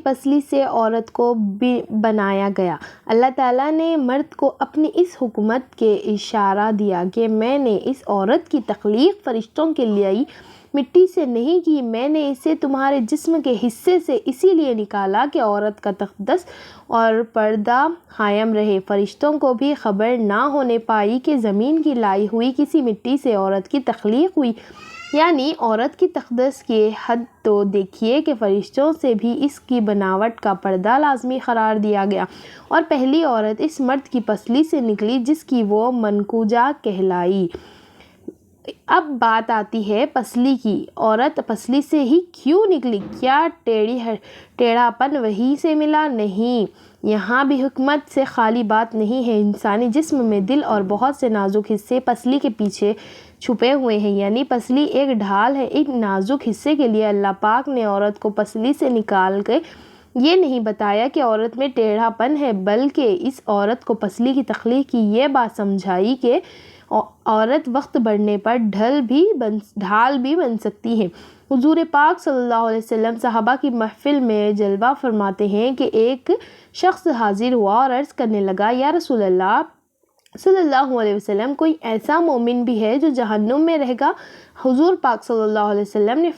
پسلی سے عورت کو بنایا گیا۔ اللہ تعالیٰ نے مرد کو اپنی اس حکمت کے اشارہ دیا کہ میں نے اس عورت کی تخلیق فرشتوں کے لیے مٹی سے نہیں کی، میں نے اسے تمہارے جسم کے حصے سے اسی لیے نکالا کہ عورت کا تقدس اور پردہ قائم رہے۔ فرشتوں کو بھی خبر نہ ہونے پائی کہ زمین کی لائی ہوئی کسی مٹی سے عورت کی تخلیق ہوئی، یعنی عورت کی تقدس کی حد تو دیکھیے کہ فرشتوں سے بھی اس کی بناوٹ کا پردہ لازمی قرار دیا گیا، اور پہلی عورت اس مرد کی پسلی سے نکلی جس کی وہ منکوجہ کہلائی۔ اب بات آتی ہے پسلی کی۔ عورت پسلی سے ہی کیوں نکلی؟ کیا ٹیڑھا پن وہیں سے ملا؟ نہیں، یہاں بھی حکمت سے خالی بات نہیں ہے۔ انسانی جسم میں دل اور بہت سے نازک حصے پسلی کے پیچھے چھپے ہوئے ہیں، یعنی پسلی ایک ڈھال ہے۔ ان نازک حصے کے لیے اللہ پاک نے عورت کو پسلی سے نکال کے یہ نہیں بتایا کہ عورت میں ٹیڑھا پن ہے، بلکہ اس عورت کو پسلی کی تخلیق کی یہ بات سمجھائی کہ عورت وقت بڑھنے پر ڈھال بھی بن سکتی ہے۔ حضور پاک صلی اللہ علیہ وسلم صحابہ کی محفل میں جلوہ فرماتے ہیں کہ ایک شخص حاضر ہوا اور عرض کرنے لگا، یا رسول اللہ صلی اللہ علیہ وسلم، کوئی ایسا مومن بھی ہے جو جہنم میں رہے گا؟ حضور پاک صلی اللہ علیہ وسلم نے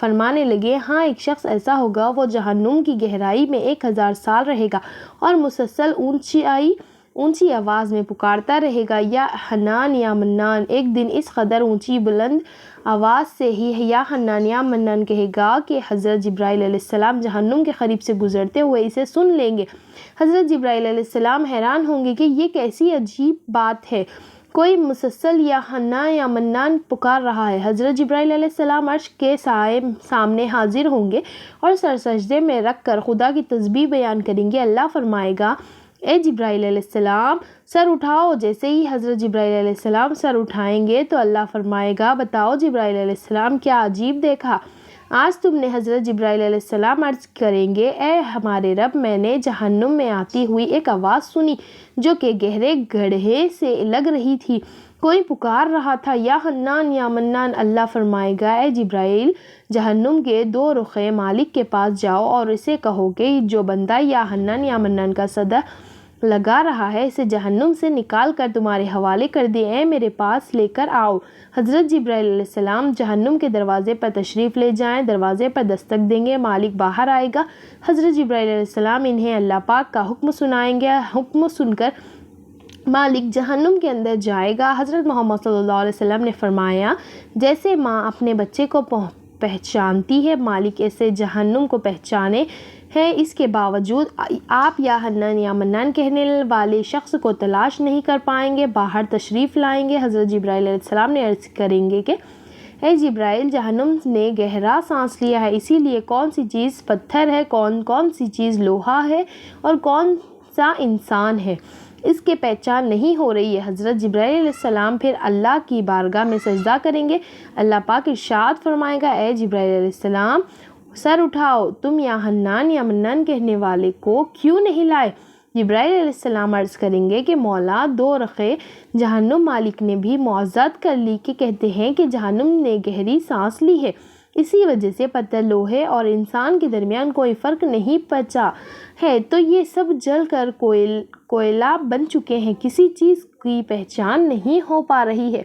فرمانے لگے، ہاں، ایک شخص ایسا ہوگا، وہ جہنم کی گہرائی میں 1000 سال رہے گا اور مسلسل اونچی آواز میں پکارتا رہے گا، یا حنان یا منان۔ ایک دن اس قدر اونچی بلند آواز سے ہی یا حنان یا منان کہے گا کہ حضرت جبرائیل علیہ السلام جہنم کے قریب سے گزرتے ہوئے اسے سن لیں گے۔ حضرت جبرائیل علیہ السلام حیران ہوں گے کہ یہ کیسی عجیب بات ہے، کوئی مسلسل یا حنان یا منان پکار رہا ہے۔ حضرت جبرائیل علیہ السلام عرش کے سامنے حاضر ہوں گے اور سر سجدے میں رکھ کر خدا کی تسبیح بیان کریں گے۔ اللہ فرمائے گا، اے جبرائیل علیہ السلام سر اٹھاؤ۔ جیسے ہی حضرت جبرائیل علیہ السلام سر اٹھائیں گے تو اللہ فرمائے گا، بتاؤ جبرائیل علیہ السلام، کیا عجیب دیکھا آج تم نے؟ حضرت جبرائیل علیہ السلام عرض کریں گے، اے ہمارے رب، میں نے جہنم میں آتی ہوئی ایک آواز سنی جو کہ گہرے گڑھے سے لگ رہی تھی، کوئی پکار رہا تھا، یا حنان یا منان۔ اللہ فرمائے گا، اے جبرائیل، جہنم کے 2 رخے مالک کے پاس جاؤ اور اسے کہو کہ جو بندہ یا حنان یا منان کا صدا لگا رہا ہے اسے جہنم سے نکال کر تمہارے حوالے کر دے، اے میرے پاس لے کر آؤ۔ حضرت جبرائیل علیہ السلام جہنم کے دروازے پر تشریف لے جائیں، دروازے پر دستک دیں گے، مالک باہر آئے گا، حضرت جبرائیل علیہ السلام انہیں اللہ پاک کا حکم سنائیں گے، حکم سن کر مالک جہنم کے اندر جائے گا۔ حضرت محمد صلی اللہ علیہ وسلم نے فرمایا، جیسے ماں اپنے بچے کو پہچانتی ہے، مالک ایسے جہنم کو پہچانے ہے، اس کے باوجود آپ یا حنان یا منان کہنے والے شخص کو تلاش نہیں کر پائیں گے، باہر تشریف لائیں گے۔ حضرت جبرائیل علیہ السلام نے عرض کریں گے کہ اے جبرائیل، جہنم نے گہرا سانس لیا ہے، اسی لیے کون سی چیز پتھر ہے، کون سی چیز لوہا ہے اور کون سا انسان ہے، اس کے پہچان نہیں ہو رہی ہے۔ حضرت جبرائیل علیہ السلام پھر اللہ کی بارگاہ میں سجدہ کریں گے۔ اللہ پاک ارشاد فرمائے گا، اے جبرائیل علیہ السلام سر اٹھاؤ، تم یا حنان یا منان کہنے والے کو کیوں نہیں لائے؟ جبرائیل علیہ السلام عرض کریں گے کہ مولا، 2 رخیں جہنم مالک نے بھی معزز کر لی کہ کہتے ہیں کہ جہنم نے گہری سانس لی ہے، اسی وجہ سے پتھر، لوہے اور انسان کے درمیان کوئی فرق نہیں بچا ہے، تو یہ سب جل کر کوئلہ بن چکے ہیں، کسی چیز کی پہچان نہیں ہو پا رہی ہے۔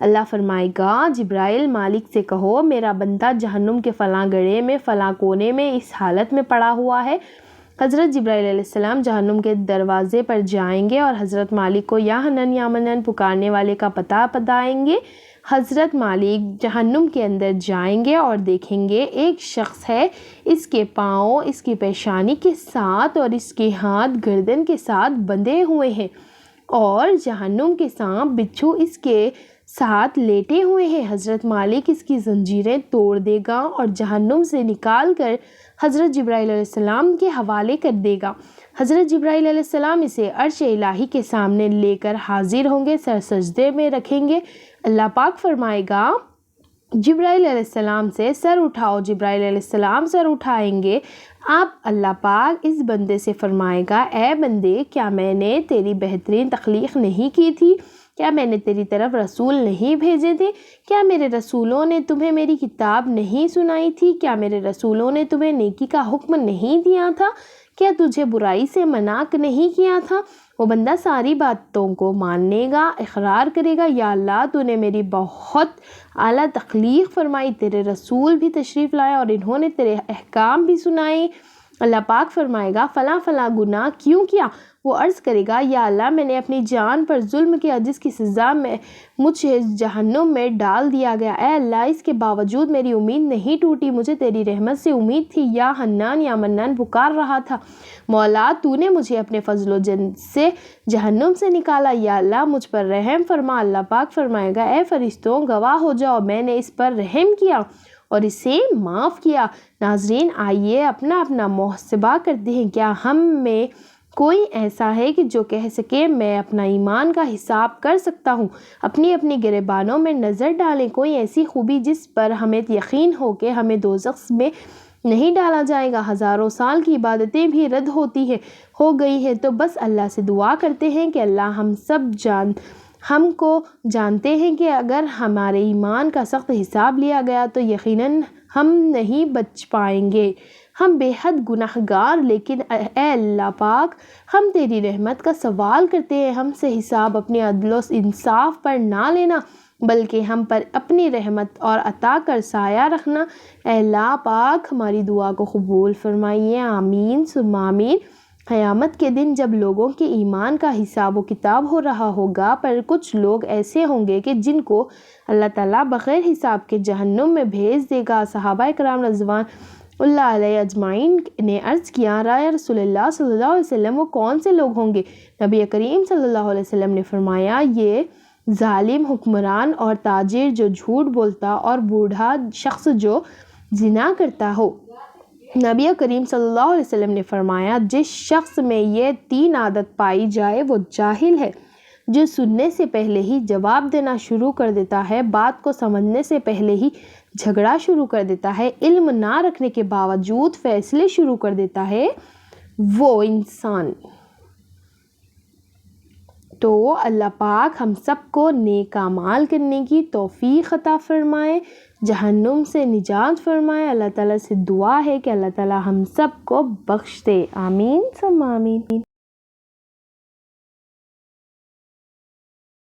اللہ فرمائے گا، جبرائیل، مالک سے کہو میرا بندہ جہنم کے فلاں گڑھے میں فلاں کونے میں اس حالت میں پڑا ہوا ہے۔ حضرت جبرائیل علیہ السلام جہنم کے دروازے پر جائیں گے اور حضرت مالک کو یا حنان یا منان پکارنے والے کا پتہ بتائیں گے۔ حضرت مالک جہنم کے اندر جائیں گے اور دیکھیں گے ایک شخص ہے، اس کے پاؤں اس کی پیشانی کے ساتھ اور اس کے ہاتھ گردن کے ساتھ بندھے ہوئے ہیں، اور جہنم کے سانپ بچھو اس کے ساتھ لیٹے ہوئے ہیں۔ حضرت مالک اس کی زنجیریں توڑ دے گا اور جہنم سے نکال کر حضرت جبرائیل علیہ السلام کے حوالے کر دے گا۔ حضرت جبرائیل علیہ السلام اسے عرش الہی کے سامنے لے کر حاضر ہوں گے، سر سجدے میں رکھیں گے۔ اللہ پاک فرمائے گا جبرائیل علیہ السلام سے، سر اٹھاؤ۔ جبرائیل علیہ السلام سر اٹھائیں گے۔ اب اللہ پاک اس بندے سے فرمائے گا، اے بندے، کیا میں نے تیری بہترین تخلیق نہیں کی تھی؟ کیا میں نے تیری طرف رسول نہیں بھیجے تھے؟ کیا میرے رسولوں نے تمہیں میری کتاب نہیں سنائی تھی؟ کیا میرے رسولوں نے تمہیں نیکی کا حکم نہیں دیا تھا؟ کیا تجھے برائی سے منع نہیں کیا تھا؟ وہ بندہ ساری باتوں کو ماننے گا، اقرار کرے گا، یا اللہ تو نے میری بہت اعلیٰ تخلیق فرمائی، تیرے رسول بھی تشریف لائے اور انہوں نے تیرے احکام بھی سنائے۔ اللہ پاک فرمائے گا فلاں فلاں گناہ کیوں کیا؟ وہ عرض کرے گا یا اللہ میں نے اپنی جان پر ظلم کیا جس کی سزا میں مجھے جہنم میں ڈال دیا گیا۔ اے اللہ اس کے باوجود میری امید نہیں ٹوٹی، مجھے تیری رحمت سے امید تھی، یا حنان یا منان پکار رہا تھا، مولا تو نے مجھے اپنے فضل و جن سے جہنم سے نکالا، یا اللہ مجھ پر رحم فرما۔ اللہ پاک فرمائے گا اے فرشتوں گواہ ہو جاؤ میں نے اس پر رحم کیا اور اسے معاف کیا۔ ناظرین آئیے اپنا اپنا محاسبہ کرتے ہیں، کیا ہم میں کوئی ایسا ہے کہ جو کہہ سکے میں اپنا ایمان کا حساب کر سکتا ہوں؟ اپنی اپنی گریبانوں میں نظر ڈالیں، کوئی ایسی خوبی جس پر ہمیں یقین ہو کہ ہمیں دوزخ میں نہیں ڈالا جائے گا؟ ہزاروں سال کی عبادتیں بھی رد ہو گئی ہیں تو بس اللہ سے دعا کرتے ہیں کہ اللہ ہم کو جانتے ہیں کہ اگر ہمارے ایمان کا سخت حساب لیا گیا تو یقیناً ہم نہیں بچ پائیں گے، ہم بے حد گناہ گار، لیکن اے اللہ پاک ہم تیری رحمت کا سوال کرتے ہیں، ہم سے حساب اپنے عدل و انصاف پر نہ لینا بلکہ ہم پر اپنی رحمت اور عطا کر سایہ رکھنا۔ اے اللہ پاک ہماری دعا کو قبول فرمائیے، آمین ثم آمین۔ قیامت کے دن جب لوگوں کے ایمان کا حساب و کتاب ہو رہا ہوگا پر کچھ لوگ ایسے ہوں گے کہ جن کو اللہ تعالیٰ بغیر حساب کے جہنم میں بھیج دے گا۔ صحابہ کرام رضوان اللہ علیہ اجمعین نے عرض کیا رائے رسول اللہ صلی اللہ علیہ وسلم وہ کون سے لوگ ہوں گے؟ نبی کریم صلی اللہ علیہ وسلم نے فرمایا یہ ظالم حکمران اور تاجر جو جھوٹ بولتا اور بوڑھا شخص جو زنا کرتا ہو۔ نبی کریم صلی اللہ علیہ وسلم نے فرمایا جس شخص میں یہ 3 عادت پائی جائے وہ جاہل ہے، جو سننے سے پہلے ہی جواب دینا شروع کر دیتا ہے، بات کو سمجھنے سے پہلے ہی جھگڑا شروع کر دیتا ہے، علم نہ رکھنے کے باوجود فیصلے شروع کر دیتا ہے، وہ انسان۔ تو اللہ پاک ہم سب کو نیک اعمال کرنے کی توفیق عطا فرمائے، جہنم سے نجات فرمائے۔ اللہ تعالیٰ سے دعا ہے کہ اللہ تعالیٰ ہم سب کو بخش دے، آمین ثم آمین۔